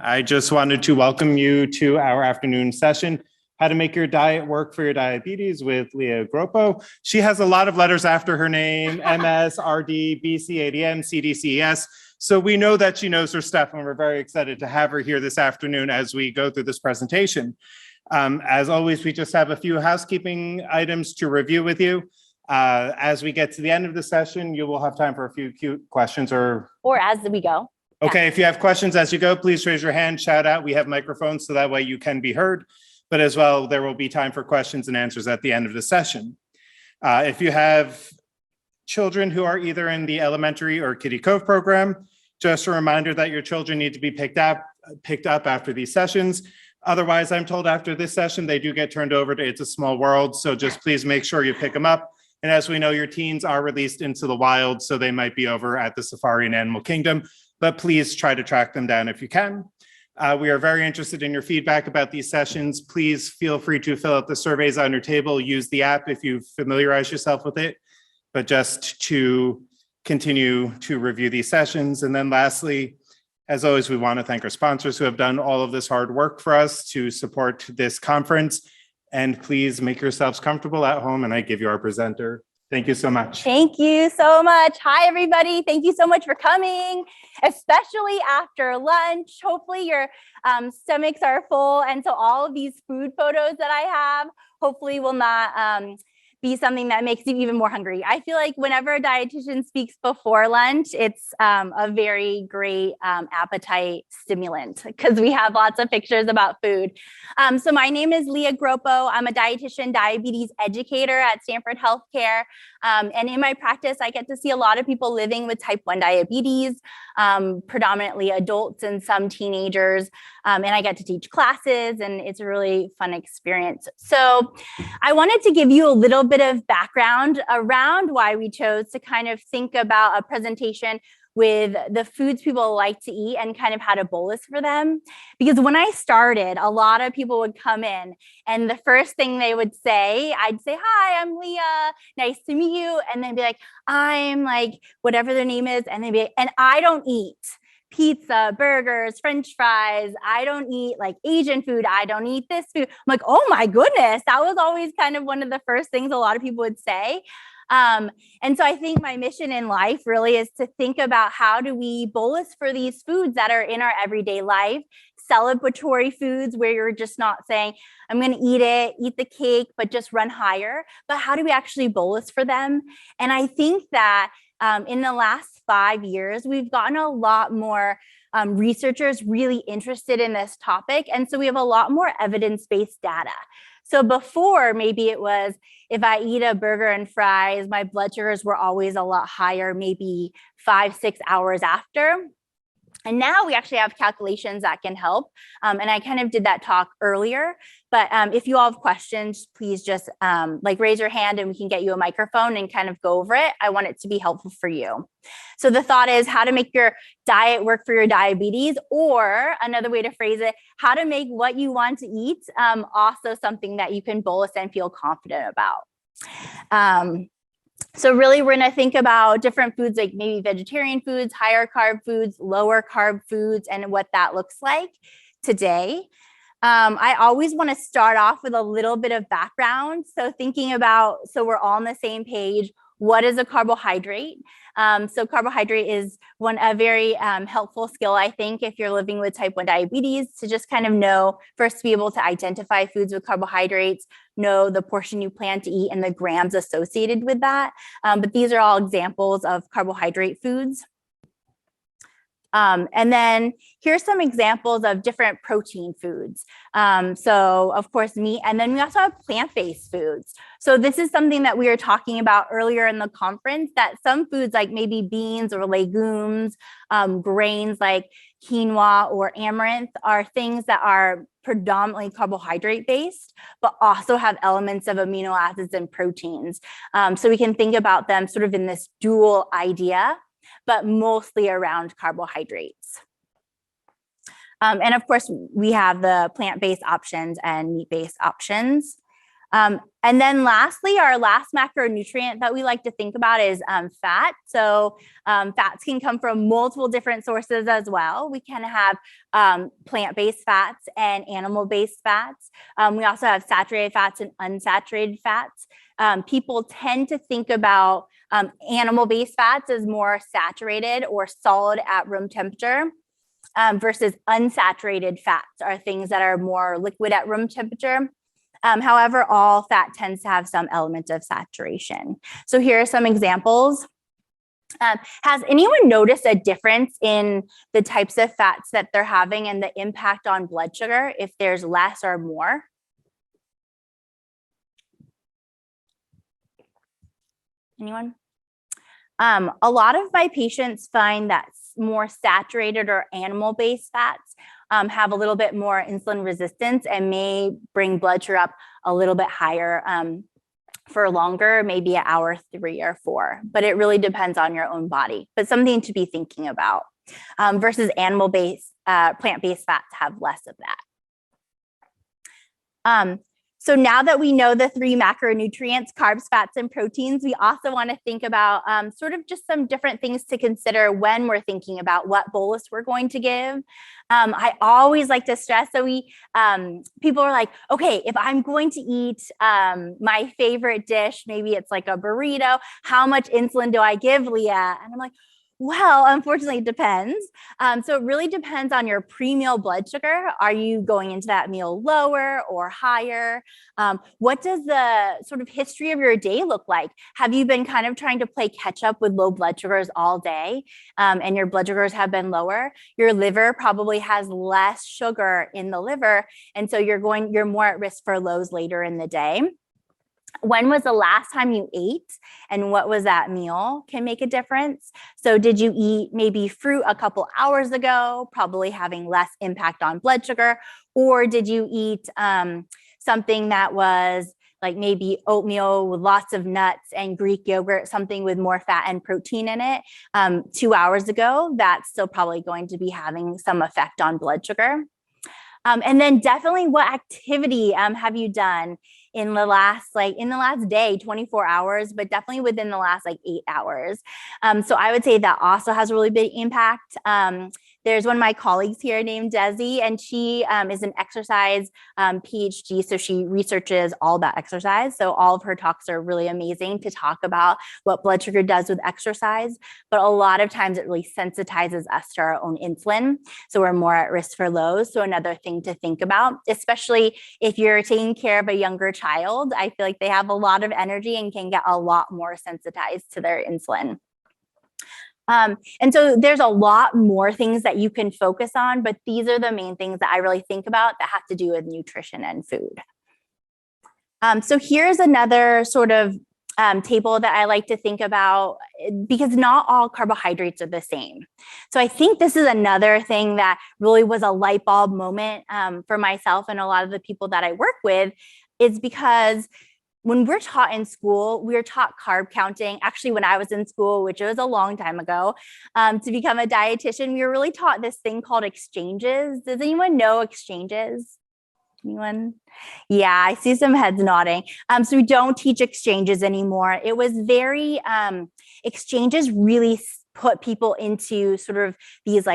I just wanted to welcome you to our afternoon session, How to Make Your Diet Work for Your Diabetes with Leah Groppo. She has a lot of letters after her name, MS, RD, BC, ADM, CDCES. So we know that she knows her stuff, and we're very excited to have her here this afternoon as we go through this presentation. As always, we just have a few housekeeping items to review with you. As we get to the end of the session, you will have time for a few cute questions or as we go. Okay, if you have questions as you go, please raise your hand, shout out. We have microphones so that way you can be heard. But as well, there will be time for questions and answers at the end of the session. If you have children who are either in the elementary or Kitty Cove program, just a reminder that your children need to be picked up after these sessions. Otherwise, I'm told after this session, they do get turned over to It's a Small World. So just please make sure you pick them up. And as we know, your teens are released into the wild, so they might be over at the Safari and Animal Kingdom, but please try to track them down if you can. We are very interested in your feedback about these sessions. Please feel free to fill out the surveys on your table, use the app if you familiarize yourself with it, but just to continue to review these sessions. And then lastly, as always, we want to thank our sponsors who have done all of this hard work for us to support this conference. And please make yourselves comfortable at home, and I give you our presenter. Thank you so much. Thank you so much. Hi, everybody. Thank you so much for coming, especially after lunch. Hopefully your stomachs are full. And so all of these food photos that I have, hopefully will not be something that makes you even more hungry. I feel like whenever a dietitian speaks before lunch, it's a very great appetite stimulant because we have lots of pictures about food. So my name is Leah Groppo. I'm a dietitian diabetes educator at Stanford Healthcare. And in my practice, I get to see a lot of people living with type 1 diabetes, predominantly adults and some teenagers. And I get to teach classes, and it's a really fun experience. So I wanted to give you a little bit of background around why we chose to kind of think about a presentation with the foods people like to eat and kind of how to bolus for them. Because when I started, a lot of people would come in and the first thing they would say, I'd say, "Hi, I'm Leah. Nice to meet you." And they'd be like, "I'm like," whatever their name is. And they'd be like, "And I don't eat pizza, burgers, French fries. I don't eat like Asian food. I don't eat this food." I'm like, "Oh my goodness." That was always kind of one of the first things a lot of people would say. And so I think my mission in life really is to think about how do we bolus for these foods that are in our everyday life, celebratory foods where you're just not saying, "I'm going to eat the cake, but just run higher." But how do we actually bolus for them? And I think that in the last 5 years, we've gotten a lot more researchers really interested in this topic. And so we have a lot more evidence-based data. So before, maybe it was, if I eat a burger and fries, my blood sugars were always a lot higher, maybe 5-6 hours after. And now we actually have calculations that can help. And I kind of did that talk earlier, but if you all have questions, please just raise your hand and we can get you a microphone and kind of go over it. I want it to be helpful for you. So the thought is how to make your diet work for your diabetes, or another way to phrase it, how to make what you want to eat also something that you can bolus and feel confident about. So really, we're going to think about different foods, like maybe vegetarian foods, higher carb foods, lower carb foods, and what that looks like today. I always want to start off with a little bit of background. So thinking about, so we're all on the same page, what is a carbohydrate? So carbohydrate is a very helpful skill, I think, if you're living with type 1 diabetes, to just kind of know, first to be able to identify foods with carbohydrates, know the portion you plan to eat and the grams associated with that. But these are all examples of carbohydrate foods. And then here's some examples of different protein foods. So of course, meat, and then we also have plant-based foods. So this is something that we were talking about earlier in the conference, that some foods like maybe beans or legumes, grains like quinoa or amaranth are things that are predominantly carbohydrate based, but also have elements of amino acids and proteins. So we can think about them sort of in this dual idea, but mostly around carbohydrates. And of course, we have the plant-based options and meat-based options. And then lastly, our last macronutrient that we like to think about is fat. So fats can come from multiple different sources as well. We can have plant-based fats and animal-based fats. We also have saturated fats and unsaturated fats. People tend to think about animal-based fats as more saturated or solid at room temperature. Versus unsaturated fats are things that are more liquid at room temperature. However, all fat tends to have some element of saturation. So here are some examples. Has anyone noticed a difference in the types of fats that they're having and the impact on blood sugar if there's less or more? Anyone? A lot of my patients find that more saturated or animal-based fats have a little bit more insulin resistance and may bring blood sugar up a little bit higher for longer, maybe at hour 3 or 4, but it really depends on your own body, but something to be thinking about versus animal-based, plant-based fats have less of that. So now that we know the 3 macronutrients, carbs, fats, and proteins, we also want to think about sort of just some different things to consider when we're thinking about what bolus we're going to give. I always like to stress, so people are like, okay, if I'm going to eat my favorite dish, maybe it's like a burrito, how much insulin do I give, Leah? And I'm like, well, unfortunately, it depends. So it really depends on your pre-meal blood sugar. Are you going into that meal lower or higher? What does the sort of history of your day look like? Have you been kind of trying to play catch up with low blood sugars all day and your blood sugars have been lower? Your liver probably has less sugar in the liver. And so you're more at risk for lows later in the day. When was the last time you ate and what was that meal can make a difference. So did you eat maybe fruit a couple hours ago, probably having less impact on blood sugar, or did you eat something that was like maybe oatmeal with lots of nuts and Greek yogurt, something with more fat and protein in it 2 hours ago? That's still probably going to be having some effect on blood sugar. And then definitely what activity have you done in the last day, 24 hours, but definitely within the last 8 hours. So I would say that also has a really big impact. There's one of my colleagues here named Desi, and she is an exercise PhD. So she researches all about exercise. So all of her talks are really amazing to talk about what blood sugar does with exercise. But a lot of times it really sensitizes us to our own insulin. So we're more at risk for lows. So another thing to think about, especially if you're taking care of a younger child, I feel like they have a lot of energy and can get a lot more sensitized to their insulin. And so there's a lot more things that you can focus on, but these are the main things that I really think about that have to do with nutrition and food. So here's another sort of table that I like to think about, because not all carbohydrates are the same. So I think this is another thing that really was a light bulb moment for myself and a lot of the people that I work with, is because when we're taught in school, we were taught carb counting. Actually, when I was in school, which was a long time ago, to become a dietitian, we were really taught this thing called exchanges. Does anyone know exchanges? Anyone? Yeah, I see some heads nodding. So we don't teach exchanges anymore. It was very, exchanges really put people into sort of these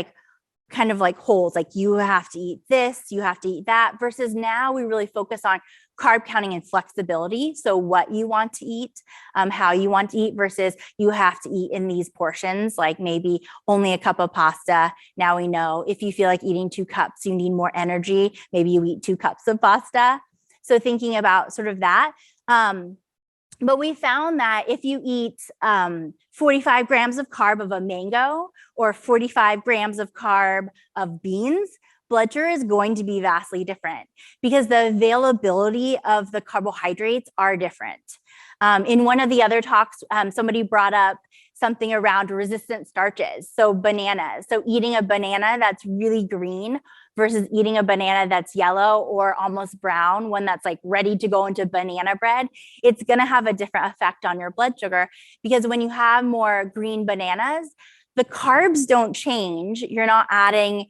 kind of holes, like you have to eat this, you have to eat that, versus now we really focus on carb counting and flexibility. So what you want to eat, how you want to eat, versus you have to eat in these portions, like maybe only a cup of pasta. Now we know if you feel like eating 2 cups, you need more energy, maybe you eat 2 cups of pasta. So thinking about sort of that. But we found that if you eat 45 grams of carb of a mango or 45 grams of carb of beans, blood sugar is going to be vastly different because the availability of the carbohydrates are different. In one of the other talks, somebody brought up something around resistant starches. So bananas. So eating a banana that's really green versus eating a banana that's yellow or almost brown, one that's ready to go into banana bread, it's going to have a different effect on your blood sugar, because when you have more green bananas, The carbs don't change. You're not adding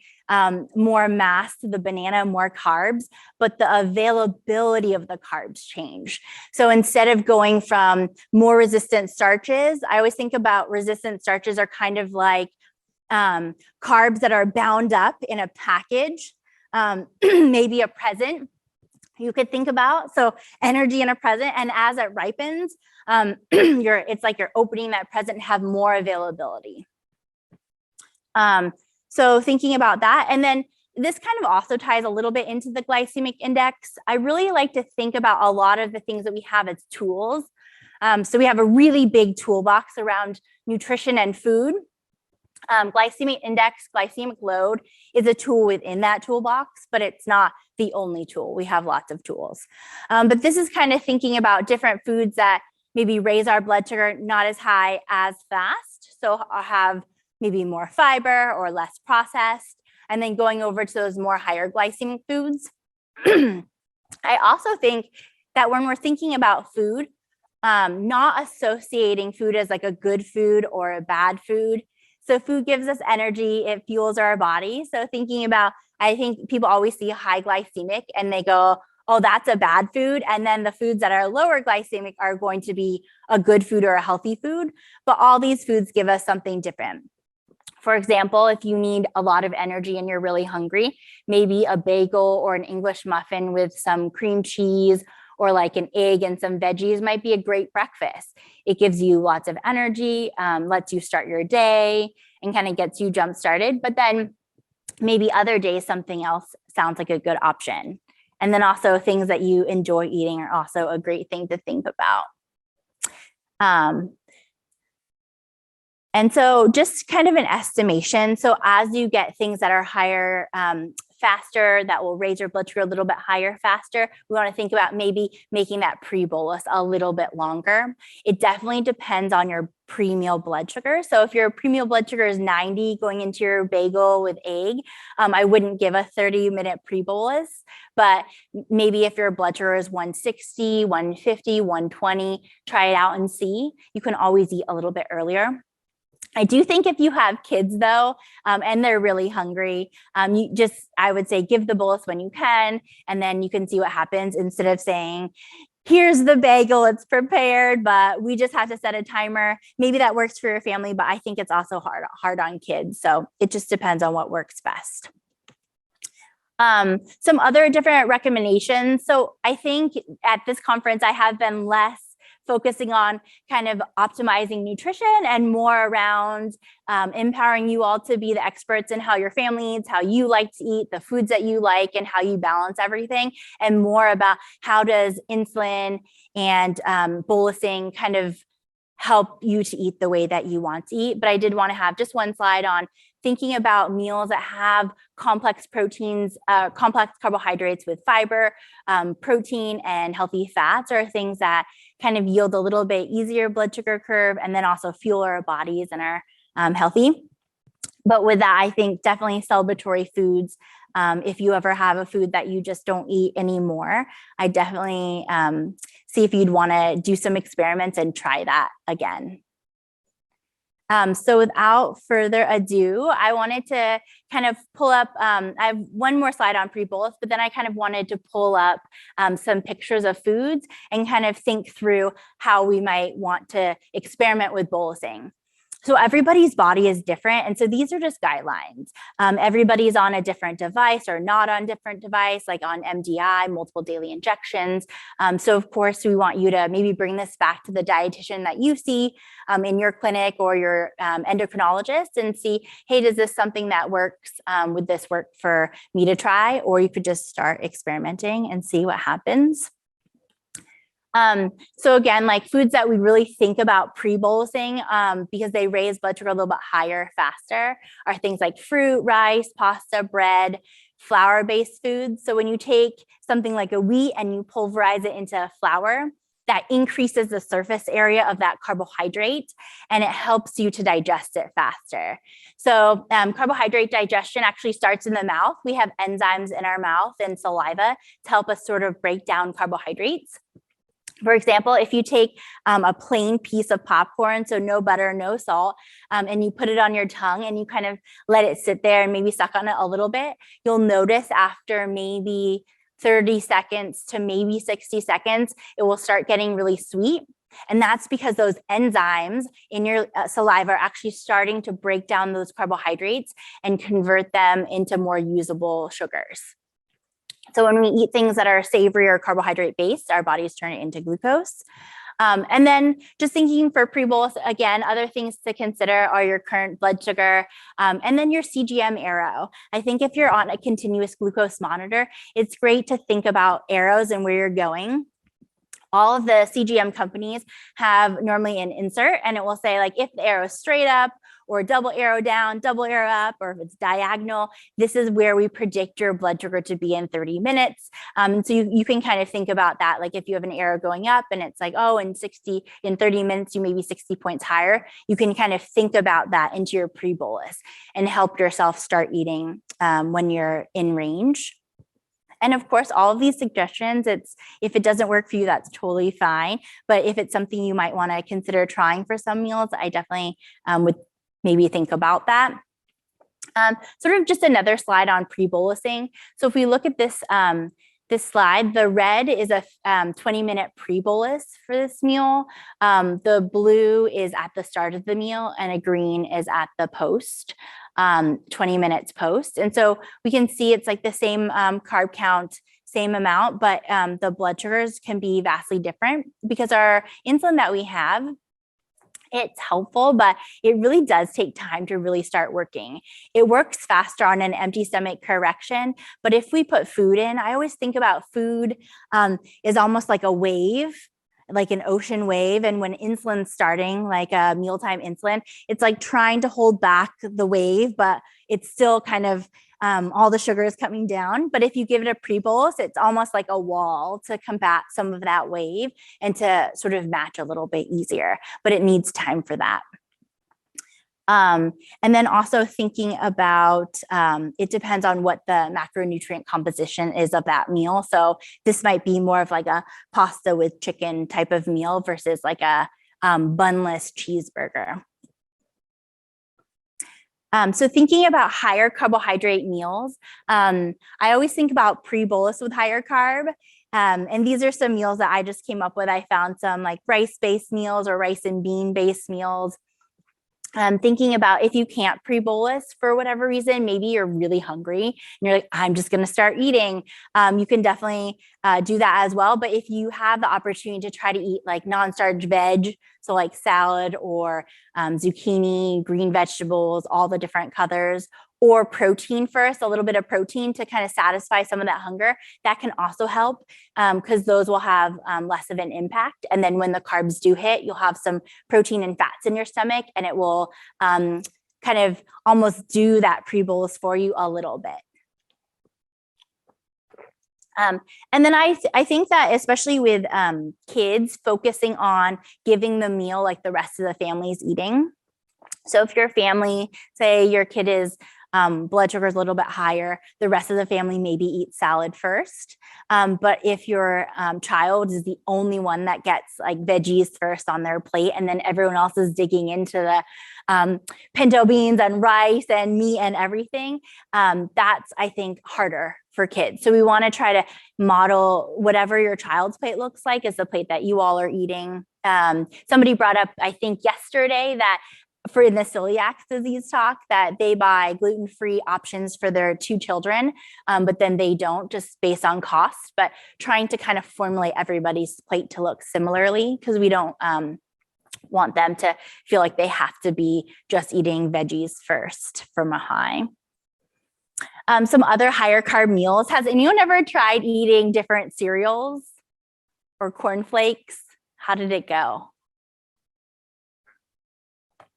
more mass to the banana, more carbs, but the availability of the carbs change. So instead of going from more resistant starches, I always think about resistant starches are kind of like carbs that are bound up in a package, maybe a present you could think about. So energy in a present, and as it ripens, it's like you're opening that present and have more availability. So thinking about that, and then this kind of also ties a little bit into the glycemic index. I really like to think about a lot of the things that we have as tools. So we have a really big toolbox around nutrition and food. Glycemic index, glycemic load is a tool within that toolbox, but it's not the only tool. We have lots of tools. But this is kind of thinking about different foods that maybe raise our blood sugar not as high as fast. So have maybe more fiber or less processed, and then going over to those more higher glycemic foods. I also think that when we're thinking about food, not associating food as like a good food or a bad food. So food gives us energy, it fuels our body. So thinking about, I think people always see high glycemic and they go, oh, that's a bad food. And then the foods that are lower glycemic are going to be a good food or a healthy food. But all these foods give us something different. For example, if you need a lot of energy and you're really hungry, maybe a bagel or an English muffin with some cream cheese or like an egg and some veggies might be a great breakfast. It gives you lots of energy, lets you start your day and kind of gets you jump started. But then maybe other days, something else sounds like a good option. And then also things that you enjoy eating are also a great thing to think about. And so just kind of an estimation. So as you get things that are higher, faster, that will raise your blood sugar a little bit higher faster, we want to think about maybe making that pre-bolus a little bit longer. It definitely depends on your pre-meal blood sugar. So if your pre-meal blood sugar is 90 going into your bagel with egg, I wouldn't give a 30-minute pre-bolus, but maybe if your blood sugar is 160, 150, 120, try it out and see. You can always eat a little bit earlier. I do think if you have kids though, and they're really hungry, I would say give the bolus when you can, and then you can see what happens instead of saying, here's the bagel, it's prepared, but we just have to set a timer. Maybe that works for your family, but I think it's also hard on kids. So it just depends on what works best. Some other different recommendations. So I think at this conference, I have been less focusing on kind of optimizing nutrition and more around empowering you all to be the experts in how your family eats, how you like to eat, the foods that you like, and how you balance everything, and more about how does insulin and bolusing kind of help you to eat the way that you want to eat. But I did want to have just one slide on thinking about meals that have complex proteins, complex carbohydrates with fiber, protein, and healthy fats are things that kind of yield a little bit easier blood sugar curve and then also fuel our bodies and are healthy. But with that, I think definitely celebratory foods. If you ever have a food that you just don't eat anymore, I definitely see if you'd want to do some experiments and try that again. So without further ado, I wanted to kind of pull up, I have one more slide on pre-bolus, but then I kind of wanted to pull up some pictures of foods and kind of think through how we might want to experiment with bolusing. So everybody's body is different. And so these are just guidelines. Everybody's on a different device or not on different device, like on MDI, multiple daily injections. So of course, we want you to maybe bring this back to the dietitian that you see in your clinic or your endocrinologist and see, hey, does this something that works? Would this work for me to try? Or you could just start experimenting and see what happens. So again, like foods that we really think about pre-bolusing because they raise blood sugar a little bit higher, faster, are things like fruit, rice, pasta, bread, flour-based foods. So when you take something like a wheat and you pulverize it into flour, that increases the surface area of that carbohydrate and it helps you to digest it faster. So carbohydrate digestion actually starts in the mouth. We have enzymes in our mouth and saliva to help us sort of break down carbohydrates. For example, if you take a plain piece of popcorn, so no butter, no salt, and you put it on your tongue and you kind of let it sit there and maybe suck on it a little bit, you'll notice after maybe 30 seconds to maybe 60 seconds, it will start getting really sweet. And that's because those enzymes in your saliva are actually starting to break down those carbohydrates and convert them into more usable sugars. So when we eat things that are savory or carbohydrate based, our bodies turn it into glucose. And then just thinking for pre-bolus, again, other things to consider are your current blood sugar, and then your CGM arrow. I think if you're on a continuous glucose monitor, it's great to think about arrows and where you're going. All of the CGM companies have normally an insert, and it will say like, if the arrow is straight up or double arrow down, double arrow up, or if it's diagonal, this is where we predict your blood sugar to be in 30 minutes. And so you can kind of think about that. Like if you have an arrow going up and it's like, oh, in 30 minutes, you may be 60 points higher. You can kind of think about that into your pre-bolus and help yourself start eating when you're in range. And of course, all of these suggestions, if it doesn't work for you, that's totally fine. But if it's something you might want to consider trying for some meals, I definitely would maybe think about that. Sort of just another slide on pre-bolusing. So if we look at this, this slide, the red is a 20-minute pre-bolus for this meal. The blue is at the start of the meal, and a green is at the post. 20 minutes post. And so we can see it's like the same carb count, same amount, but the blood sugars can be vastly different because our insulin that we have, it's helpful, but it really does take time to really start working. It works faster on an empty stomach correction, but if we put food in, I always think about food is almost like a wave, like an ocean wave. And when insulin's starting, like a mealtime insulin, it's like trying to hold back the wave, but it's still kind of all the sugar is coming down. But if you give it a pre-bolus, it's almost like a wall to combat some of that wave and to sort of match a little bit easier, but it needs time for that. And then also thinking about, it depends on what the macronutrient composition is of that meal. So this might be more of like a pasta with chicken type of meal versus like a bunless cheeseburger. So thinking about higher carbohydrate meals, I always think about pre-bolus with higher carb. And these are some meals that I just came up with. I found some like rice-based meals or rice and bean-based meals. Thinking about if you can't pre-bolus for whatever reason, maybe you're really hungry and you're like, I'm just going to start eating. You can definitely do that as well. But if you have the opportunity to try to eat like non-starch veg, so like salad or zucchini, green vegetables, all the different colors, or protein first, a little bit of protein to kind of satisfy some of that hunger, that can also help because those will have less of an impact. And then when the carbs do hit, you'll have some protein and fats in your stomach, and it will kind of almost do that pre-bolus for you a little bit. And then I think that especially with kids, focusing on giving the meal like the rest of the family's eating. So if your family, say your kid is blood sugar is a little bit higher, the rest of the family maybe eat salad first. But if your child is the only one that gets like veggies first on their plate, and then everyone else is digging into the pinto beans and rice and meat and everything, that's, I think, harder for kids. So we want to try to model whatever your child's plate looks like is the plate that you all are eating. Somebody brought up, I think yesterday, that for in the celiac disease talk, that they buy gluten-free options for their 2 children, but then they don't, just based on cost, but trying to kind of formulate everybody's plate to look similarly, because we don't want them to feel like they have to be just eating veggies first from a high. Some other higher carb meals. Has anyone ever tried eating different cereals or cornflakes? How did it go?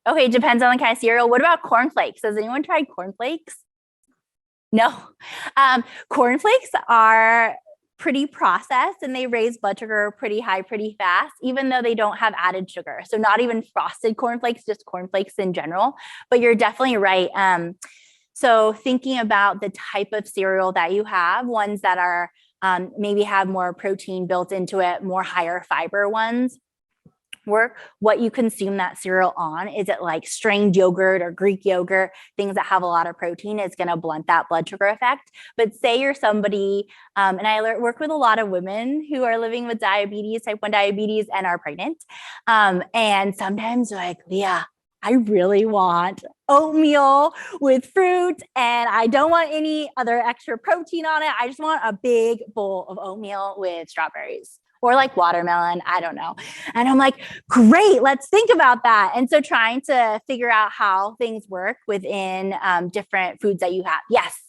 Okay, depends on the kind of cereal. What about cornflakes? Has anyone tried cornflakes? No. Cornflakes are pretty processed and they raise blood sugar pretty high, pretty fast, even though they don't have added sugar. So not even frosted cornflakes, just cornflakes in general. But you're definitely right. So thinking about the type of cereal that you have, ones that are maybe have more protein built into it, more higher fiber ones, work what you consume that cereal on. Is it like strained yogurt or Greek yogurt, things that have a lot of protein is going to blunt that blood sugar effect. But say you're somebody, and I work with a lot of women who are living with diabetes, type 1 diabetes, and are pregnant. And sometimes they're like, Leah, I really want oatmeal with fruit and I don't want any other extra protein on it. I just want a big bowl of oatmeal with strawberries or like watermelon. I don't know. And I'm like, great, let's think about that. And so trying to figure out how things work within different foods that you have. Yes.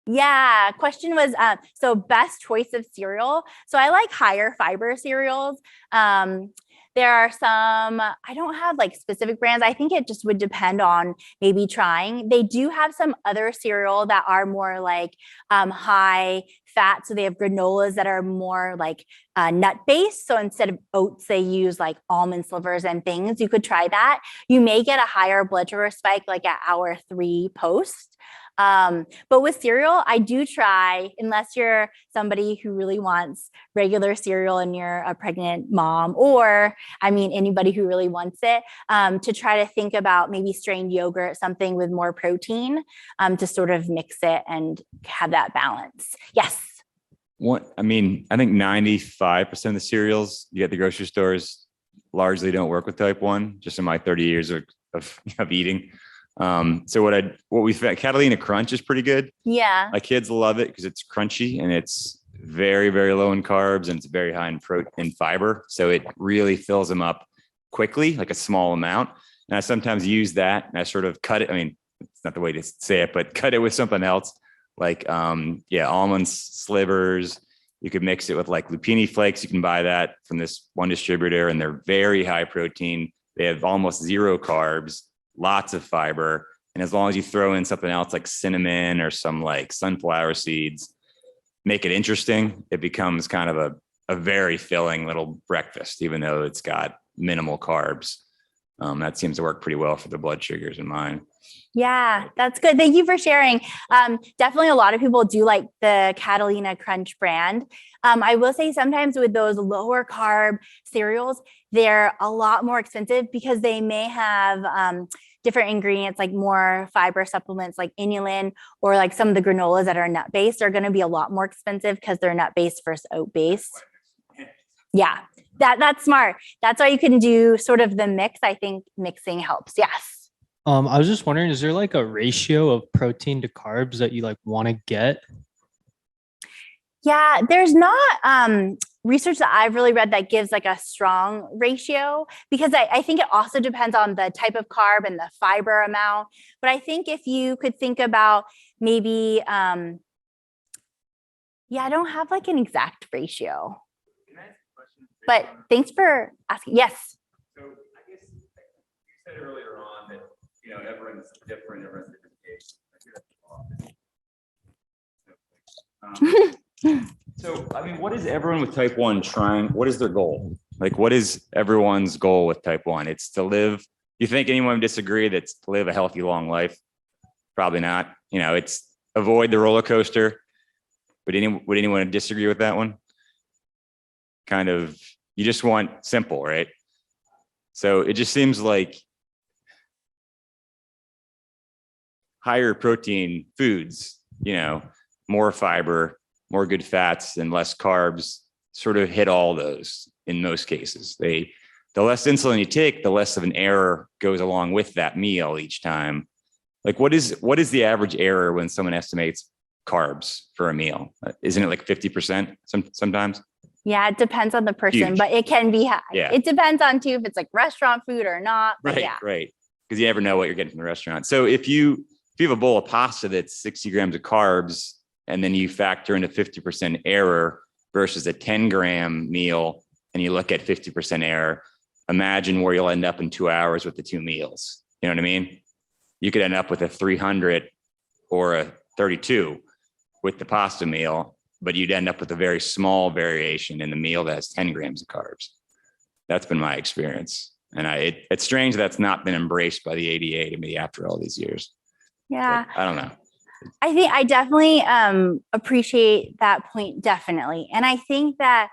Yeah, question was, so best choice of cereal. So I like higher fiber cereals. There are some, I don't have like specific brands. I think it just would depend on maybe trying. They do have some other cereal that are more like high fat. So they have granolas that are more like nut based. So instead of oats, they use like almond slivers and things. You could try that. You may get a higher blood sugar spike like at hour 3 post. But with cereal, I do try, unless you're somebody who really wants regular cereal and you're a pregnant mom, or I mean, anybody who really wants it, to try to think about maybe strained yogurt, something with more protein, to sort of mix it and have that balance. Yes. I think 95% of the cereals you get at the grocery stores largely don't work with type 1, just in my 30 years of eating. So what we found, Catalina Crunch is pretty good. Yeah. My kids love it because it's crunchy and it's very, very low in carbs and it's very high in protein and fiber. So it really fills them up quickly, like a small amount. And I sometimes use that and I sort of cut it. I mean, it's not the way to say it, but cut it with something else like, almond slivers. You could mix it with like lupini flakes. You can buy that from this one distributor and they're very high protein. They have almost 0 carbs, lots of fiber. And as long as you throw in something else like cinnamon or some like sunflower seeds, make it interesting, it becomes kind of a very filling little breakfast, even though it's got minimal carbs. That seems to work pretty well for the blood sugars in mine. Yeah, that's good. Thank you for sharing. Definitely a lot of people do like the Catalina Crunch brand. I will say sometimes with those lower carb cereals, they're a lot more expensive because they may have different ingredients like more fiber supplements like inulin, or like some of the granolas that are nut based are going to be a lot more expensive because they're nut based versus oat based. Yeah, that's smart. That's why you can do sort of the mix. I think mixing helps. Yes. I was just wondering, is there like a ratio of protein to carbs that you like want to get? Yeah, there's not research that I've really read that gives like a strong ratio, because I think it also depends on the type of carb and the fiber amount. But I think if you could think about maybe, I don't have like an exact ratio. But thanks for asking. Yes. So I guess you said earlier on that, everyone's different, everyone's different. So, what is everyone with type 1 trying? What is their goal? Like, what is everyone's goal with type 1? It's to live. You think anyone would disagree that's to live a healthy, long life? Probably not. It's avoid the roller coaster. Would anyone disagree with that one? Kind of, you just want simple, right? So it just seems like higher protein foods, more fiber, more good fats and less carbs sort of hit all those in most cases. The less insulin you take, the less of an error goes along with that meal each time. Like what is the average error when someone estimates carbs for a meal? Isn't it like 50% sometimes? Yeah, it depends on the person, Huge. but it can be high. Yeah. It depends on too if it's like restaurant food or not. Right, yeah. right. Because you never know what you're getting from the restaurant. So if you have a bowl of pasta that's 60 grams of carbs, and then you factor in a 50% error versus a 10-gram meal, and you look at 50% error, imagine where you'll end up in 2 hours with the 2 meals. You know what I mean? You could end up with a 300 or a 32 with the pasta meal, but you'd end up with a very small variation in the meal that has 10 grams of carbs. That's been my experience. And it's strange that's not been embraced by the ADA to me after all these years. Yeah. But I don't know. I think I definitely appreciate that point, definitely. And I think that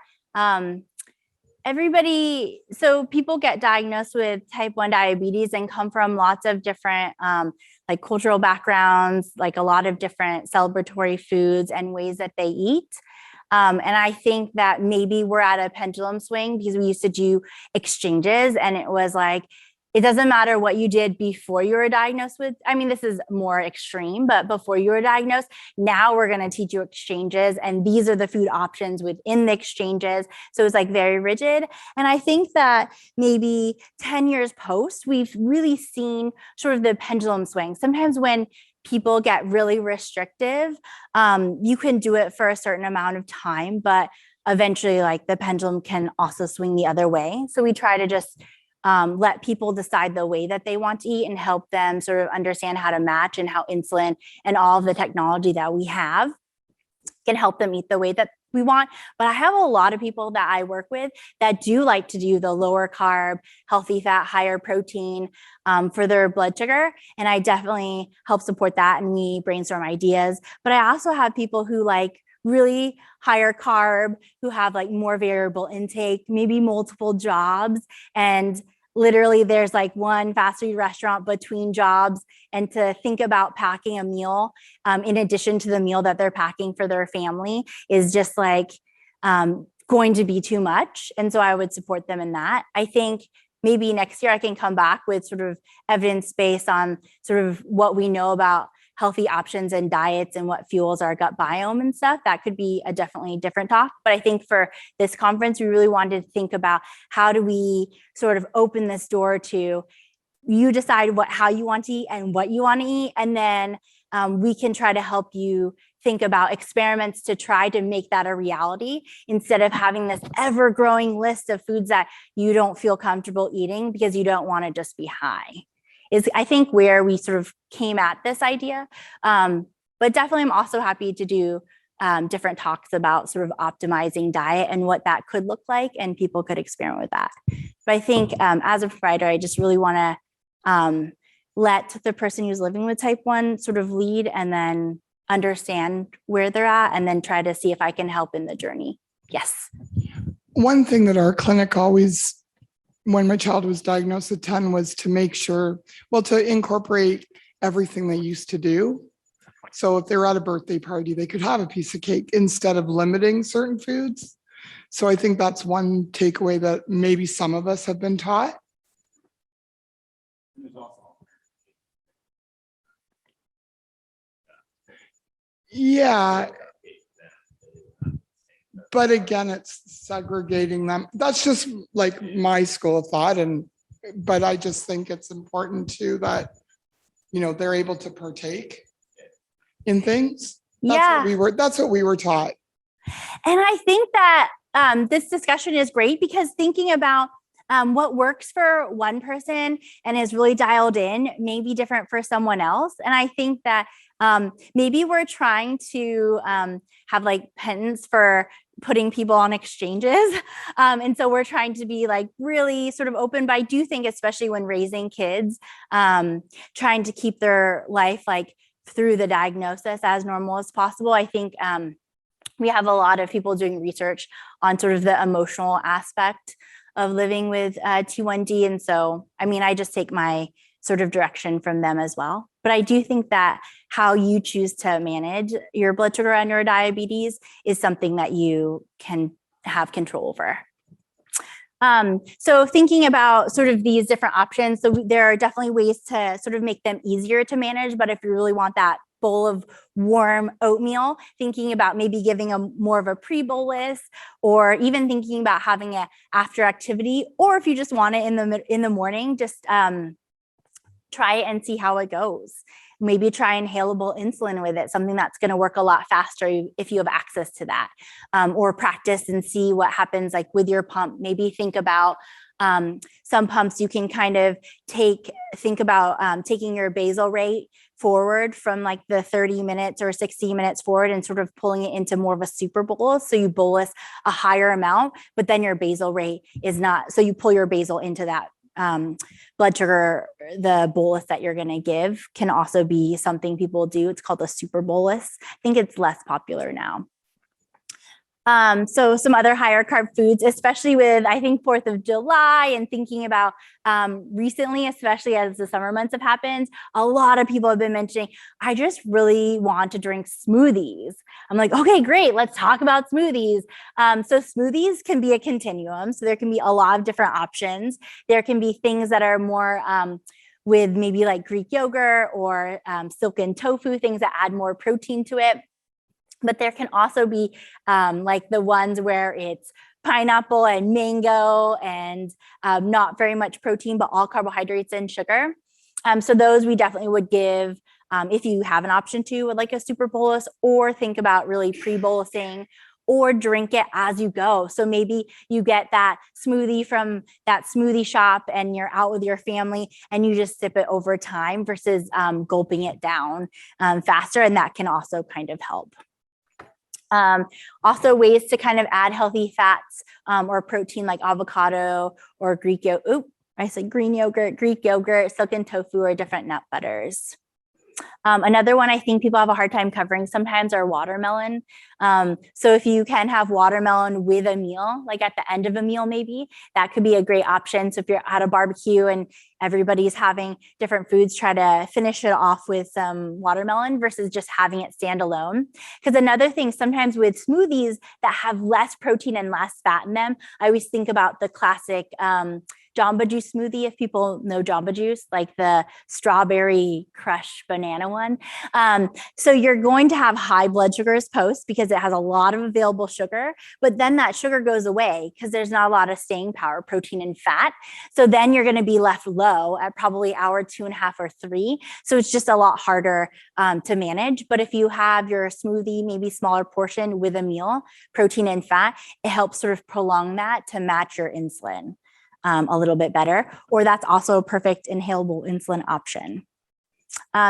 so people get diagnosed with type 1 diabetes and come from lots of different like cultural backgrounds, like a lot of different celebratory foods and ways that they eat. And I think that maybe we're at a pendulum swing because we used to do exchanges and it was like, it doesn't matter what you did before you were diagnosed with, I mean, this is more extreme, but before you were diagnosed, now we're going to teach you exchanges and these are the food options within the exchanges. So it's like very rigid. And I think that maybe 10 years post, we've really seen sort of the pendulum swing. Sometimes when people get really restrictive, you can do it for a certain amount of time, but eventually like the pendulum can also swing the other way. So we try to just let people decide the way that they want to eat and help them sort of understand how to match and how insulin and all of the technology that we have can help them eat the way that we want. But I have a lot of people that I work with that do like to do the lower carb, healthy fat, higher protein for their blood sugar. And I definitely help support that and we brainstorm ideas. But I also have people who like really higher carb, who have like more variable intake, maybe multiple jobs. And literally there's like one fast food restaurant between jobs, and to think about packing a meal in addition to the meal that they're packing for their family is just like going to be too much. And so I would support them in that. I think maybe next year I can come back with sort of evidence based on sort of what we know about healthy options and diets and what fuels our gut biome and stuff. That could be a definitely different talk. But I think for this conference, we really wanted to think about how do we sort of open this door to you decide how you want to eat and what you want to eat. And then we can try to help you think about experiments to try to make that a reality instead of having this ever growing list of foods that you don't feel comfortable eating because you don't want to just be high. Is I think where we sort of came at this idea. But definitely I'm also happy to do different talks about sort of optimizing diet and what that could look like, and people could experiment with that. But I think as a provider, I just really want to let the person who's living with type 1 sort of lead and then understand where they're at and then try to see if I can help in the journey. Yes. One thing that our clinic always, when my child was diagnosed at 10, was to make sure, to incorporate everything they used to do. So if they're at a birthday party, they could have a piece of cake instead of limiting certain foods. So I think that's one takeaway that maybe some of us have been taught. Yeah. But again, it's segregating them. That's just like my school of thought. But I just think it's important too that, they're able to partake in things. That's what we were taught. And I think that this discussion is great because thinking about what works for one person and is really dialed in may be different for someone else. And I think that maybe we're trying to have like penance for putting people on exchanges. And so we're trying to be like really sort of open, but I do think, especially when raising kids, trying to keep their life like through the diagnosis as normal as possible. I think we have a lot of people doing research on sort of the emotional aspect of living with T1D. And so, I mean, I just take my sort of direction from them as well. But I do think that how you choose to manage your blood sugar and your diabetes is something that you can have control over. So thinking about sort of these different options, so there are definitely ways to sort of make them easier to manage. But if you really want that bowl of warm oatmeal, thinking about maybe giving a more of a pre-bolus, or even thinking about having a after activity, or if you just want it in the morning, just try it and see how it goes. Maybe try inhalable insulin with it, something that's going to work a lot faster if you have access to that, or practice and see what happens like with your pump. Maybe think about Some pumps you can kind of think about taking your basal rate forward from like the 30 minutes or 60 minutes forward and sort of pulling it into more of a super bolus. So you bolus a higher amount, but then your basal rate is not. So you pull your basal into that blood sugar. The bolus that you're going to give can also be something people do. It's called a super bolus. I think it's less popular now. So some other higher carb foods, especially with, I think, 4th of July and thinking about recently, especially as the summer months have happened, a lot of people have been mentioning, I just really want to drink smoothies. I'm like, okay, great. Let's talk about smoothies. So smoothies can be a continuum. So there can be a lot of different options. There can be things that are more with maybe like Greek yogurt or silken tofu, things that add more protein to it. But there can also be like the ones where it's pineapple and mango and not very much protein, but all carbohydrates and sugar. So those we definitely would give if you have an option to, with like a super bolus, or think about really pre-bolusing, or drink it as you go. So maybe you get that smoothie from that smoothie shop and you're out with your family and you just sip it over time versus gulping it down faster. And that can also kind of help. Also ways to kind of add healthy fats or protein like avocado or Greek yogurt. I said green yogurt, Greek yogurt, silken tofu, or different nut butters. Another one I think people have a hard time covering sometimes are watermelon. So if you can have watermelon with a meal, like at the end of a meal, maybe that could be a great option. So if you're at a barbecue and everybody's having different foods, try to finish it off with some watermelon versus just having it stand alone. Because another thing, sometimes with smoothies that have less protein and less fat in them, I always think about the classic Jamba Juice smoothie, if people know Jamba Juice, like the strawberry crush banana one. So you're going to have high blood sugars post because it has a lot of available sugar, but then that sugar goes away because there's not a lot of staying power, protein and fat. So then you're going to be left low at probably hour 2.5 or 3. So it's just a lot harder to manage. But if you have your smoothie, maybe smaller portion with a meal, protein and fat, it helps sort of prolong that to match your insulin a little bit better, or that's also a perfect inhalable insulin option.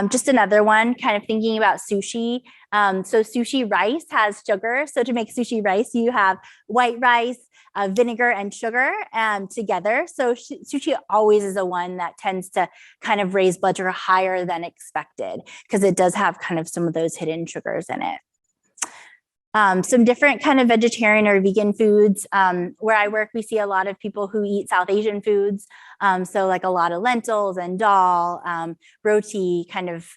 Just another one, kind of thinking about sushi. So sushi rice has sugar. So to make sushi rice, you have white rice, vinegar and sugar together. So sushi always is the one that tends to kind of raise blood sugar higher than expected because it does have kind of some of those hidden sugars in it. Some different kind of vegetarian or vegan foods. Where I work, we see a lot of people who eat South Asian foods. So like a lot of lentils and dal, roti, kind of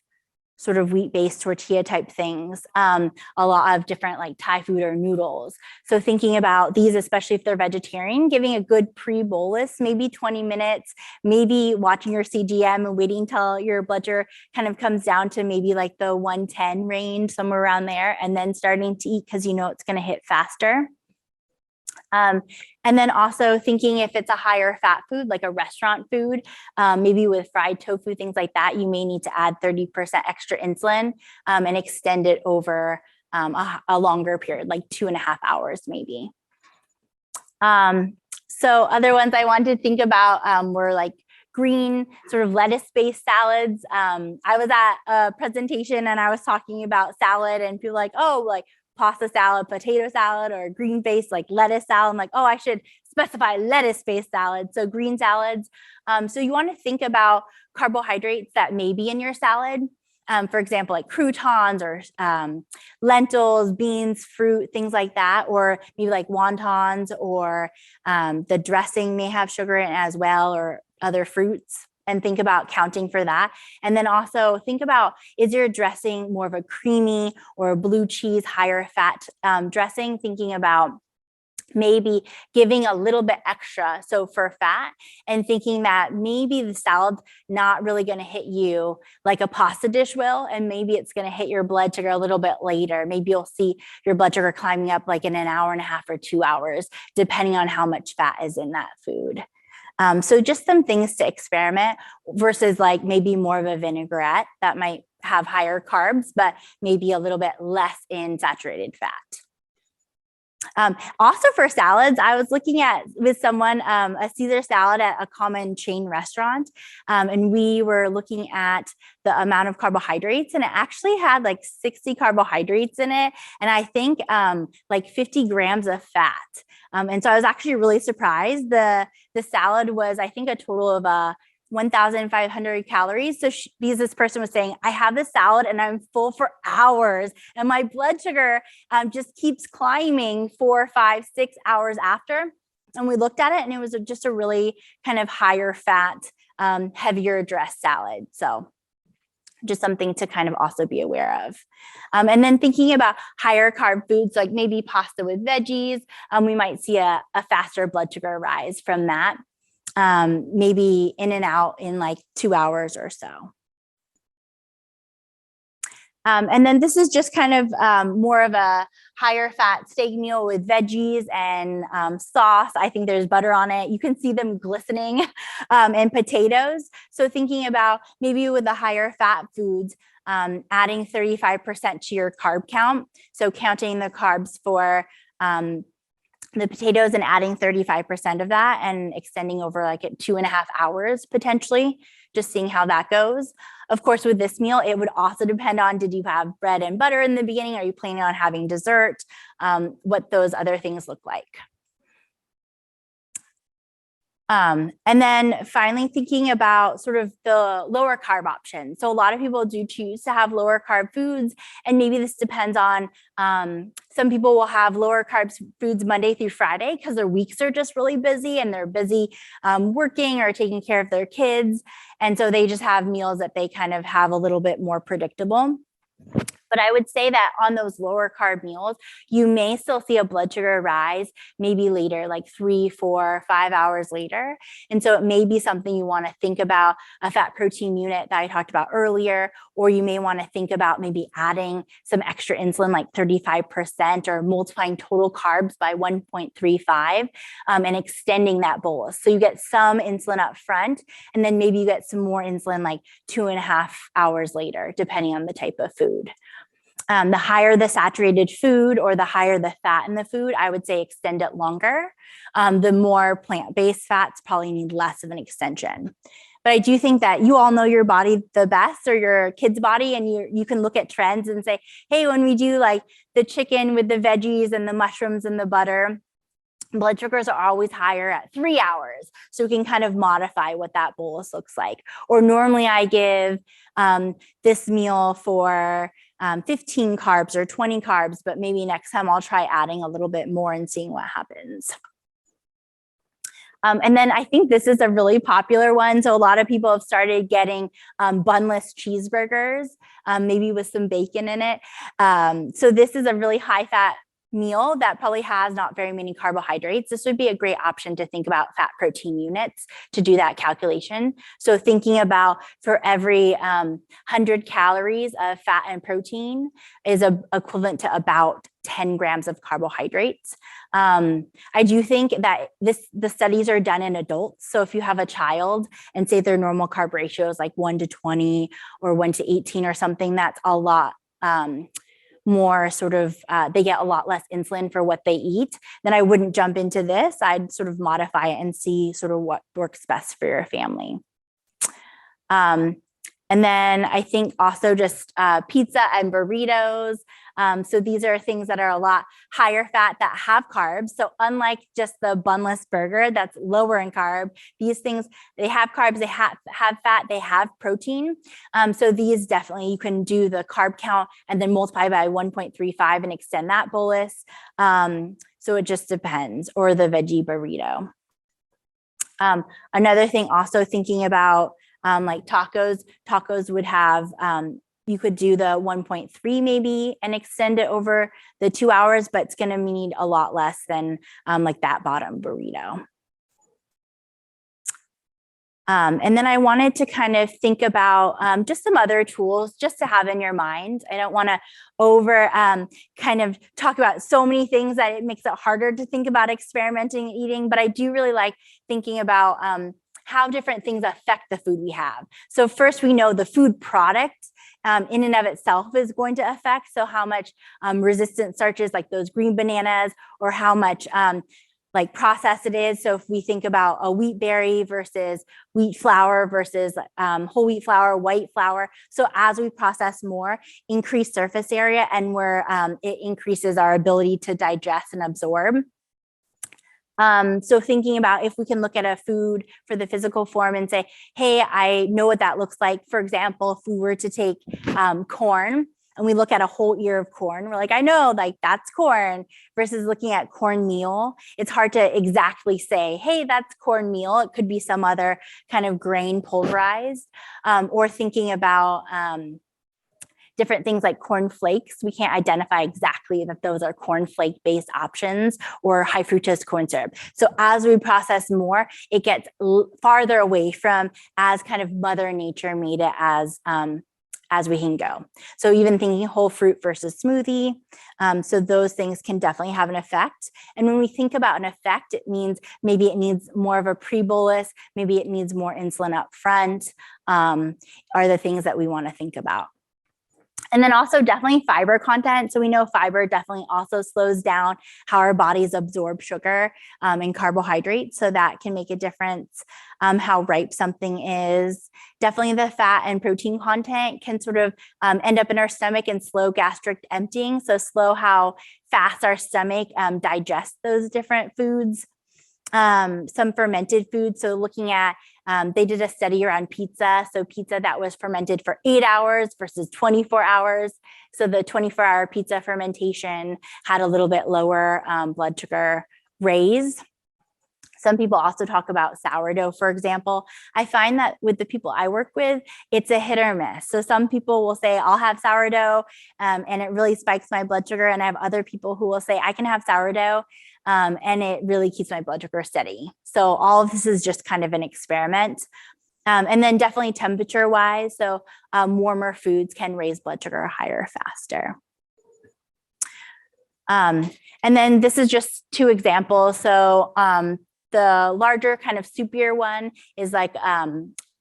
sort of wheat-based tortilla type things. A lot of different like Thai food or noodles. So thinking about these, especially if they're vegetarian, giving a good pre-bolus, maybe 20 minutes, maybe watching your CGM and waiting till your blood sugar kind of comes down to maybe like the 110 range, somewhere around there, and then starting to eat because you know it's going to hit faster. And then also thinking if it's a higher fat food, like a restaurant food, maybe with fried tofu, things like that, you may need to add 30% extra insulin and extend it over a longer period, like 2.5 hours maybe. So other ones I wanted to think about were like green sort of lettuce-based salads. I was at a presentation and I was talking about salad and people like, oh, like pasta salad, potato salad, or green-based like lettuce salad. I'm like, oh, I should specify lettuce-based salad. So green salads. So you want to think about carbohydrates that may be in your salad. For example, like croutons or lentils, beans, fruit, things like that, or maybe like wontons, or the dressing may have sugar in it as well, or other fruits. And think about counting for that. And then also think about, is your dressing more of a creamy or a blue cheese, higher fat dressing? Thinking about maybe giving a little bit extra, so for fat, and thinking that maybe the salad's not really going to hit you like a pasta dish will, and maybe it's going to hit your blood sugar a little bit later. Maybe you'll see your blood sugar climbing up like in an hour and a half or 2 hours, depending on how much fat is in that food. So just some things to experiment versus like maybe more of a vinaigrette that might have higher carbs, but maybe a little bit less in saturated fat. Also for salads, I was looking at with someone a Caesar salad at a common chain restaurant, and we were looking at the amount of carbohydrates, and it actually had like 60 carbohydrates in it, and I think like 50 grams of fat. And so I was actually really surprised. The salad was, I think, a total of 1,500 calories. So because this person was saying, I have this salad and I'm full for hours and my blood sugar just keeps climbing 4, 5, 6 hours after. And we looked at it and it was just a really kind of higher fat, heavier dressed salad. So just something to kind of also be aware of. And then thinking about higher carb foods, like maybe pasta with veggies, we might see a faster blood sugar rise from that. Maybe in and out in like 2 hours or so. And then this is just kind of more of a higher fat steak meal with veggies and sauce. I think there's butter on it. You can see them glistening and potatoes. So thinking about maybe with the higher fat foods, adding 35% to your carb count. So counting the carbs for the potatoes and adding 35% of that and extending over like 2.5 hours potentially, just seeing how that goes. Of course, with this meal, it would also depend on, did you have bread and butter in the beginning? Are you planning on having dessert? What those other things look like. And then finally thinking about sort of the lower carb options. So a lot of people do choose to have lower carb foods, and maybe this depends on, some people will have lower carb foods Monday through Friday because their weeks are just really busy and they're busy working or taking care of their kids. And so they just have meals that they kind of have a little bit more predictable. But I would say that on those lower carb meals, you may still see a blood sugar rise maybe later, like 3, 4, 5 hours later. And so it may be something you want to think about, a fat protein unit that I talked about earlier, or you may want to think about maybe adding some extra insulin, like 35%, or multiplying total carbs by 1.35 and extending that bolus. So you get some insulin up front, and then maybe you get some more insulin like 2.5 hours later, depending on the type of food. The higher the saturated food or the higher the fat in the food, I would say extend it longer. The more plant-based fats probably need less of an extension. But I do think that you all know your body the best, or your kid's body, and you can look at trends and say, hey, when we do like the chicken with the veggies and the mushrooms and the butter, blood sugars are always higher at 3 hours. So we can kind of modify what that bolus looks like. Or normally I give this meal for 15 carbs or 20 carbs, but maybe next time I'll try adding a little bit more and seeing what happens. And then I think this is a really popular one. So a lot of people have started getting bunless cheeseburgers, maybe with some bacon in it. So this is a really high fat meal that probably has not very many carbohydrates. This would be a great option to think about fat protein units to do that calculation. So thinking about for every 100 calories of fat and protein is equivalent to about 10 grams of carbohydrates. I do think that the studies are done in adults. So if you have a child and say their normal carb ratio is like 1:20 or 1:18 or something, that's a lot more sort of, they get a lot less insulin for what they eat, then I wouldn't jump into this. I'd sort of modify it and see sort of what works best for your family. And then I think also just pizza and burritos. So these are things that are a lot higher fat that have carbs. So unlike just the bunless burger that's lower in carb, these things, they have carbs, they have fat, they have protein. So these definitely, you can do the carb count and then multiply by 1.35 and extend that bolus. So it just depends, or the veggie burrito. Another thing also thinking about like tacos would have, you could do the 1.3 maybe and extend it over the 2 hours, but it's going to need a lot less than like that bottom burrito. And then I wanted to kind of think about just some other tools just to have in your mind. I don't want to over kind of talk about so many things that it makes it harder to think about experimenting and eating, but I do really like thinking about how different things affect the food we have. So first, we know the food product in and of itself is going to affect. So how much resistant starches, like those green bananas, or how much like processed it is. So if we think about a wheat berry versus wheat flour versus whole wheat flour, white flour. So as we process more, increased surface area, and where it increases our ability to digest and absorb. So thinking about if we can look at a food for the physical form and say, hey, I know what that looks like. For example, if we were to take corn, and we look at a whole ear of corn, we're like, I know, like that's corn, versus looking at cornmeal. It's hard to exactly say, hey, that's cornmeal. It could be some other kind of grain pulverized, or thinking about different things like corn flakes. We can't identify exactly that those are corn flake based options or high fructose corn syrup. So as we process more, it gets farther away from as kind of Mother Nature made it as we can go. So even thinking whole fruit versus smoothie. So those things can definitely have an effect. And when we think about an effect, it means maybe it needs more of a pre-bolus, maybe it needs more insulin up front, are the things that we want to think about. And then also definitely fiber content. So we know fiber definitely also slows down how our bodies absorb sugar and carbohydrates. So that can make a difference. How ripe something is. Definitely the fat and protein content can sort of end up in our stomach and slow gastric emptying. So slow how fast our stomach digests those different foods. Some fermented foods. So looking at, they did a study around pizza. So pizza that was fermented for 8 hours versus 24 hours. So the 24-hour pizza fermentation had a little bit lower blood sugar raise. Some people also talk about sourdough, for example. I find that with the people I work with, it's a hit or miss. So some people will say, I'll have sourdough and it really spikes my blood sugar. And I have other people who will say, I can have sourdough and it really keeps my blood sugar steady. So all of this is just kind of an experiment. And then definitely temperature wise. So warmer foods can raise blood sugar higher faster. And then this is just 2 examples. So the larger kind of soupier one is like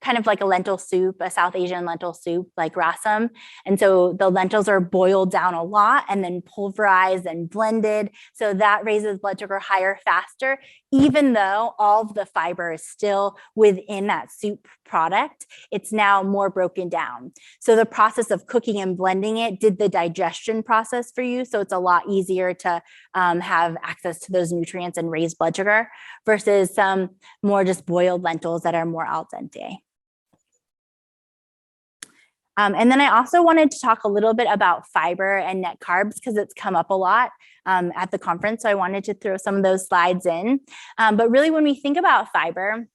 kind of like a lentil soup, a South Asian lentil soup, like rasam. And so the lentils are boiled down a lot and then pulverized and blended. So that raises blood sugar higher faster, even though all of the fiber is still within that soup product. It's now more broken down. So the process of cooking and blending it did the digestion process for you. So it's a lot easier to have access to those nutrients and raise blood sugar versus some more just boiled lentils that are more al dente. And then I also wanted to talk a little bit about fiber and net carbs because it's come up a lot at the conference. So I wanted to throw some of those slides in. But really, when we think about fiber,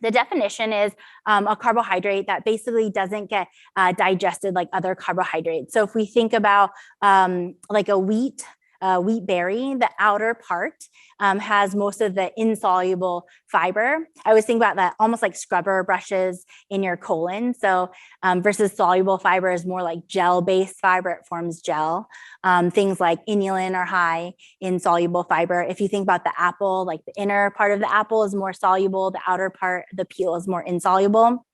the definition is a carbohydrate that basically doesn't get digested like other carbohydrates. So if we think about like a wheat berry, the outer part has most of the insoluble fiber. I always think about that almost like scrubber brushes in your colon. So versus soluble fiber is more like gel-based fiber, it forms gel. Things like inulin are high in soluble fiber. If you think about the apple, like the inner part of the apple is more soluble, the outer part, the peel is more insoluble.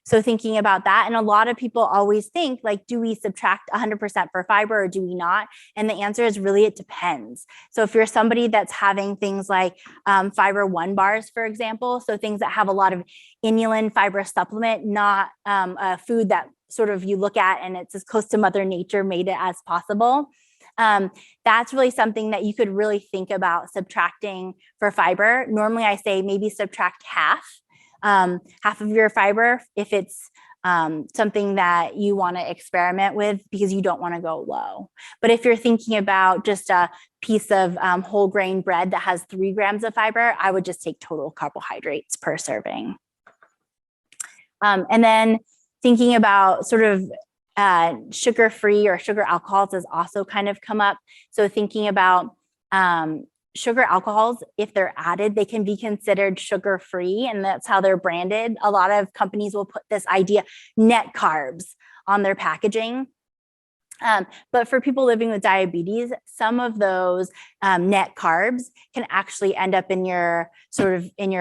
So thinking about that, and a lot of people always think like, do we subtract 100% for fiber or do we not? And the answer is really, it depends. So if you're somebody that's having things like fiber 1 bars, for example, so things that have a lot of inulin fiber supplement, not a food that sort of you look at and it's as close to Mother Nature made it as possible. That's really something that you could really think about subtracting for fiber. Normally I say maybe subtract half of your fiber if it's something that you want to experiment with because you don't want to go low. But if you're thinking about just a piece of whole grain bread that has 3 grams of fiber, I would just take total carbohydrates per serving. And then thinking about sort of sugar-free or sugar alcohols has also kind of come up. So thinking about sugar alcohols, if they're added, they can be considered sugar-free, and that's how they're branded. A lot of companies will put this idea, net carbs, on their packaging. But for people living with diabetes, some of those net carbs can actually end up in your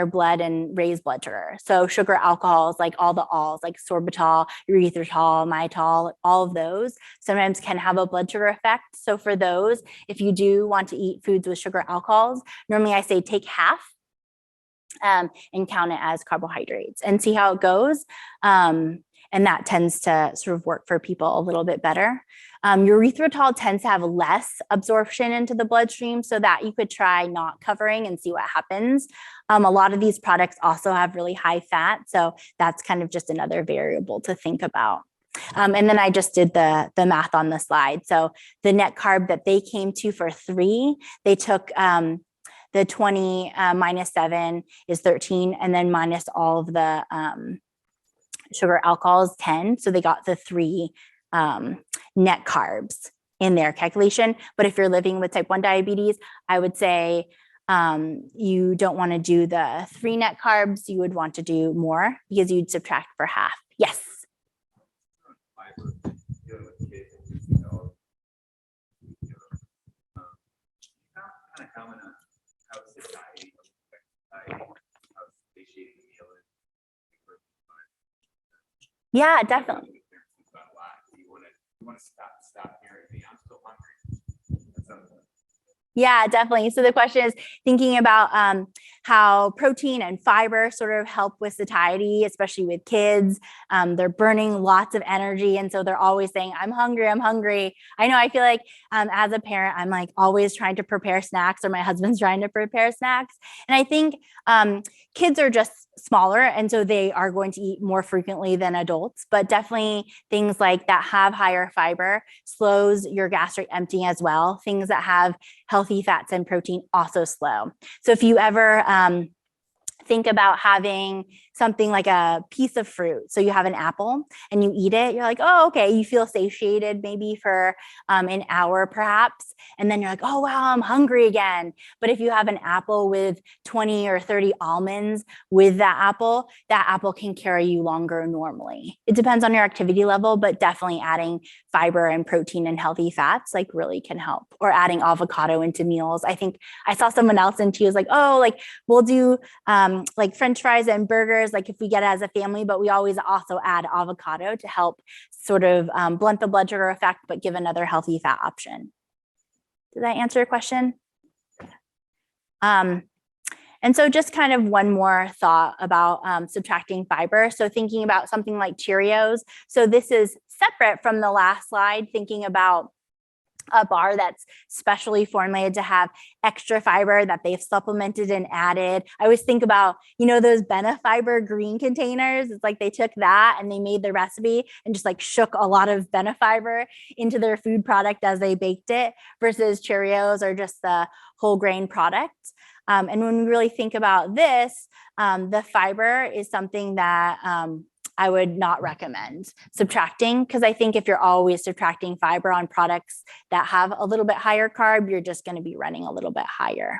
blood and raise blood sugar. So sugar alcohols, like all the alls, like sorbitol, erythritol, mannitol, all of those sometimes can have a blood sugar effect. So for those, if you do want to eat foods with sugar alcohols, normally I say take half and count it as carbohydrates and see how it goes. And that tends to sort of work for people a little bit better. Erythritol tends to have less absorption into the bloodstream, so that you could try not covering and see what happens. A lot of these products also have really high fat, so that's kind of just another variable to think about. And then I just did the math on the slide. So the net carb that they came to for 3, they took the 20 minus 7 is 13, and then minus all of the sugar alcohols 10. So they got the 3 net carbs in their calculation. But if you're living with type 1 diabetes, I would say you don't want to do the 3 net carbs. You would want to do more because you'd subtract for half. Yes. Yeah, definitely. Yeah, definitely. So the question is thinking about how protein and fiber sort of help with satiety, especially with kids. They're burning lots of energy. And so they're always saying, I'm hungry, I'm hungry. I know I feel like as a parent, I'm like always trying to prepare snacks, or my husband's trying to prepare snacks. And I think kids are just smaller, and so they are going to eat more frequently than adults, but definitely things like that have higher fiber slows your gastric emptying as well. Things that have healthy fats and protein also slow. So if you ever think about having something like a piece of fruit. So you have an apple and you eat it, you're like, oh, okay. You feel satiated maybe for an hour perhaps. And then you're like, oh, wow, I'm hungry again. But if you have an apple with 20 or 30 almonds with that apple can carry you longer normally. It depends on your activity level, but definitely adding fiber and protein and healthy fats like really can help. Or adding avocado into meals. I think I saw someone else and she was like, oh, like we'll do like French fries and burgers, like if we get it as a family, but we always also add avocado to help sort of blunt the blood sugar effect, but give another healthy fat option. Did that answer your question? And so just kind of one more thought about subtracting fiber. So thinking about something like Cheerios. So this is separate from the last slide, thinking about a bar that's specially formulated to have extra fiber that they've supplemented and added. I always think about, you know, those Benefiber green containers. It's like they took that and they made the recipe and just like shook a lot of Benefiber into their food product as they baked it, versus Cheerios or just the whole grain product. And when we really think about this, the fiber is something that I would not recommend subtracting, because I think if you're always subtracting fiber on products that have a little bit higher carb, you're just going to be running a little bit higher.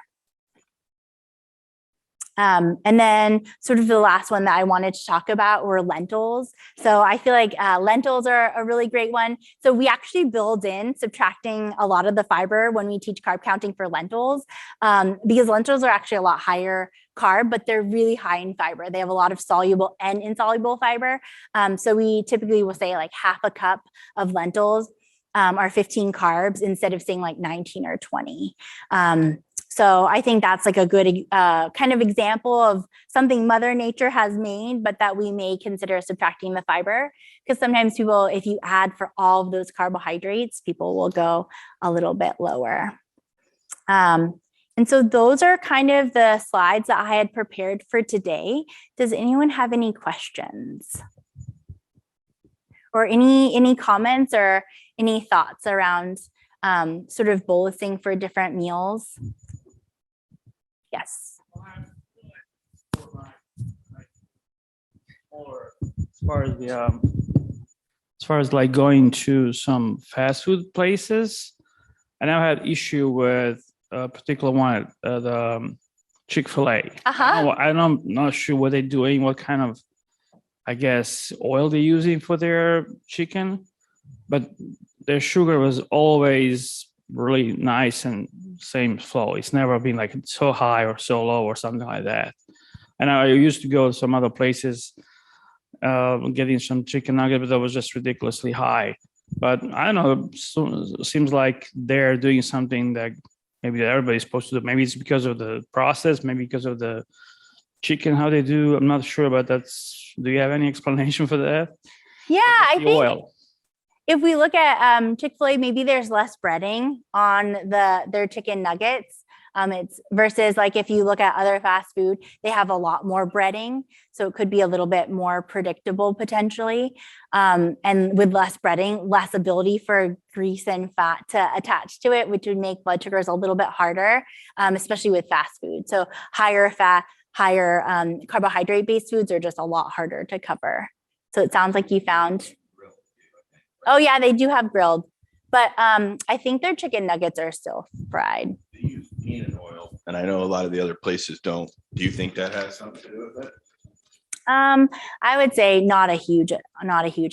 And then sort of the last one that I wanted to talk about were lentils. So I feel like lentils are a really great one. So we actually build in subtracting a lot of the fiber when we teach carb counting for lentils, because lentils are actually a lot higher carb, but they're really high in fiber. They have a lot of soluble and insoluble fiber. So we typically will say like half a cup of lentils are 15 carbs instead of saying like 19 or 20. So I think that's like a good kind of example of something Mother Nature has made, but that we may consider subtracting the fiber, because sometimes people, if you add for all of those carbohydrates, people will go a little bit lower. And so those are kind of the slides that I had prepared for today. Does anyone have any questions? Or any comments or any thoughts around sort of bolusing for different meals? Yes. Or as far as like going to some fast food places, I now had issue with a particular one, the Chick-fil-A. I'm not sure what they're doing, what kind of, I guess, oil they're using for their chicken. but their sugar was always really nice and same flow. It's never been like so high or so low or something like that. And I used to go to some other places, getting some chicken nugget, but that was just ridiculously high. But I don't know, it seems like they're doing something that maybe that everybody's supposed to do. Maybe it's because of the process, maybe because of the chicken, how they do. I'm not sure, but do you have any explanation for that? Yeah, I The think oil. if we look at Chick-fil-A, maybe there's less breading on their chicken nuggets. It's versus like if you look at other fast food, they have a lot more breading. So it could be a little bit more predictable potentially. And with less breading, less ability for grease and fat to attach to it, which would make blood sugars a little bit harder, especially with fast food. So higher fat, higher carbohydrate-based foods are just a lot harder to cover. So it sounds like you found, oh yeah, they do have grilled, but I think their chicken nuggets are still fried. They use peanut oil, and I know a lot of the other places don't. Do you think that has something to do with it? I would say not a huge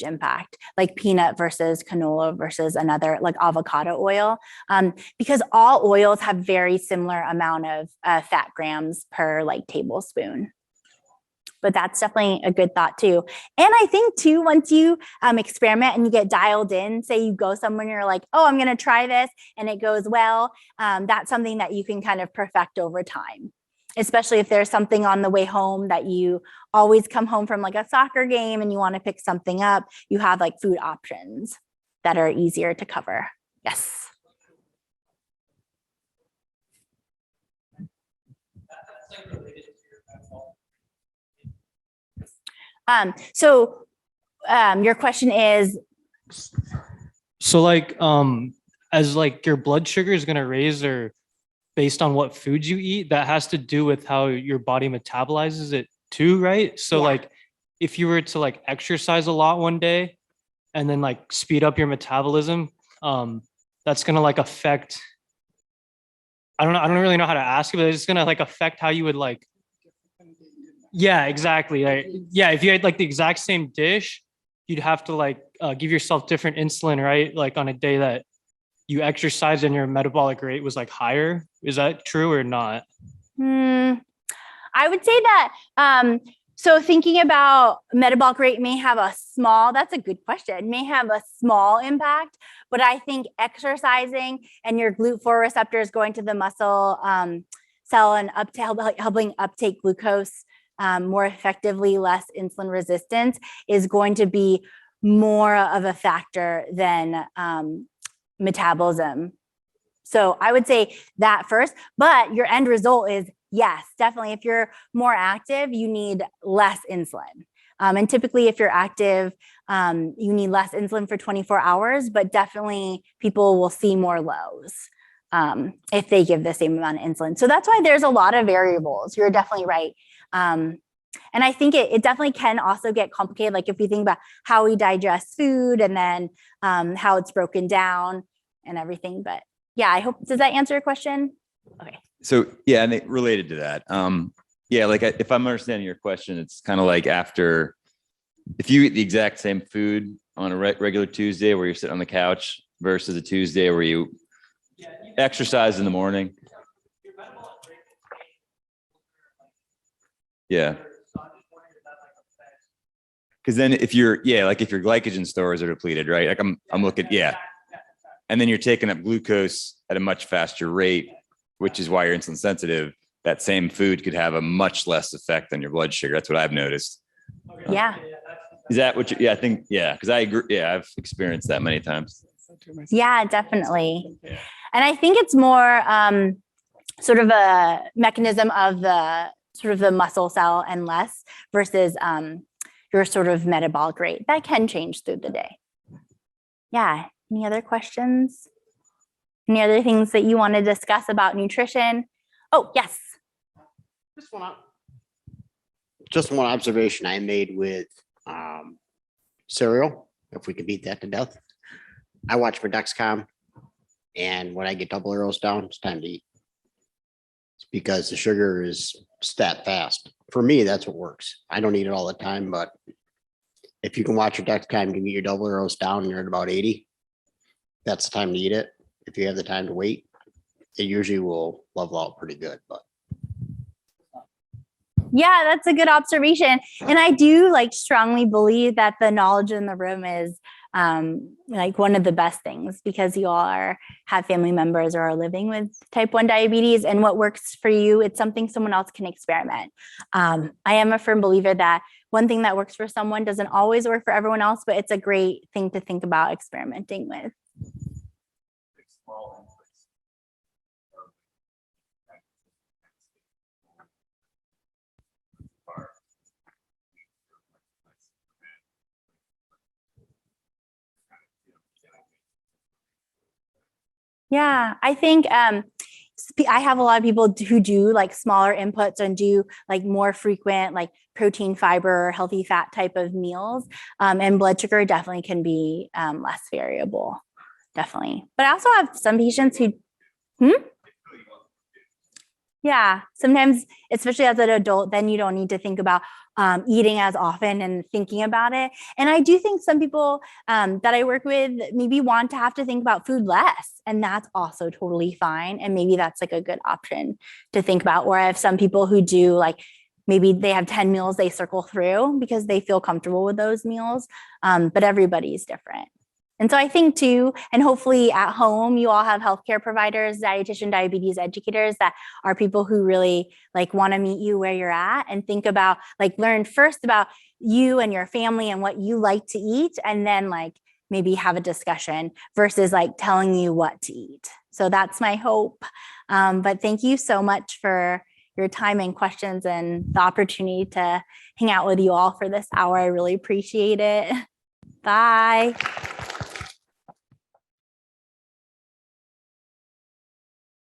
impact, like peanut versus canola versus another like avocado oil, because all oils have very similar amount of fat grams per like tablespoon. But that's definitely a good thought too. And I think too, once you experiment and you get dialed in, say you go somewhere and you're like, oh, I'm going to try this and it goes well. That's something that you can kind of perfect over time, especially if there's something on the way home that you always come home from like a soccer game and you want to pick something up. You have like food options that are easier to cover. Yes. So your question is, So like as like your blood sugar is going to raise or based on what foods you eat, that has to do with how your body metabolizes it too, right? So Yeah. like if you were to like exercise a lot one day and then like speed up your metabolism, that's going to like affect, I don't really know how to ask it, but it's going to like affect how you would like. Yeah, exactly. Yeah, if you had like the exact same dish, you'd have to like give yourself different insulin, right? Like on a day that you exercise and your metabolic rate was like higher. Is that true or not? I would say that, so thinking about metabolic rate may have that's a good question, may have a small impact, but I think exercising and your GLUT4 receptors going to the muscle cell and helping uptake glucose more effectively, less insulin resistance is going to be more of a factor than metabolism. So I would say that first, but your end result is yes, definitely. If you're more active, you need less insulin. And typically if you're active, you need less insulin for 24 hours, but definitely people will see more lows if they give the same amount of insulin. So that's why there's a lot of variables. You're definitely right. And I think it definitely can also get complicated. Like if you think about how we digest food and then how it's broken down and everything. But yeah, does that answer your question? Okay. So yeah, and it related to that. Yeah, like if I'm understanding your question, it's kind of like if you eat the exact same food on a regular Tuesday where you're sitting on the couch versus a Tuesday where you exercise in the morning. Yeah. Because then if your glycogen stores are depleted, right? Like I'm looking, yeah. And then you're taking up glucose at a much faster rate, which is why you're insulin sensitive. That same food could have a much less effect on your blood sugar. That's what I've noticed. Yeah. Is that what I think, yeah, because I agree. Yeah, I've experienced that many times. Yeah, definitely. Yeah. And I think it's more sort of a mechanism of the muscle cell and less versus your sort of metabolic rate that can change through the day. Yeah. Any other questions? Any other things that you want to discuss about nutrition? Oh, yes. Just one observation I made with cereal, if we could beat that to death. I watch for Dexcom, and when I get double arrows down, it's time to eat. It's because the sugar is that fast. For me, that's what works. I don't eat it all the time, but if you can watch your Dexcom, you can get your double roast down and you're at about 80. That's the time to eat it. If you have the time to wait, it usually will level out pretty good, but. Yeah, that's a good observation. And I do like strongly believe that the knowledge in the room is like one of the best things, because you all have family members or are living with type 1 diabetes, and what works for you, it's something someone else can experiment. I am a firm believer that one thing that works for someone doesn't always work for everyone else, but it's a great thing to think about experimenting with. Yeah, I think I have a lot of people who do like smaller inputs and do like more frequent like protein, fiber, healthy fat type of meals. And blood sugar definitely can be less variable, definitely. But I also have some patients who, yeah, sometimes, especially as an adult, then you don't need to think about eating as often and thinking about it. And I do think some people that I work with maybe want to have to think about food less, and that's also totally fine. And maybe that's like a good option to think about. Or I have some people who do like, maybe they have 10 meals they circle through because they feel comfortable with those meals, but everybody's different. And so I think too, and hopefully at home, you all have healthcare providers, dietitian, diabetes educators that are people who really like want to meet you where you're at and think about like learn first about you and your family and what you like to eat, and then like maybe have a discussion versus like telling you what to eat. So that's my hope. But thank you so much for your time and questions and the opportunity to hang out with you all for this hour. I really appreciate it. Bye.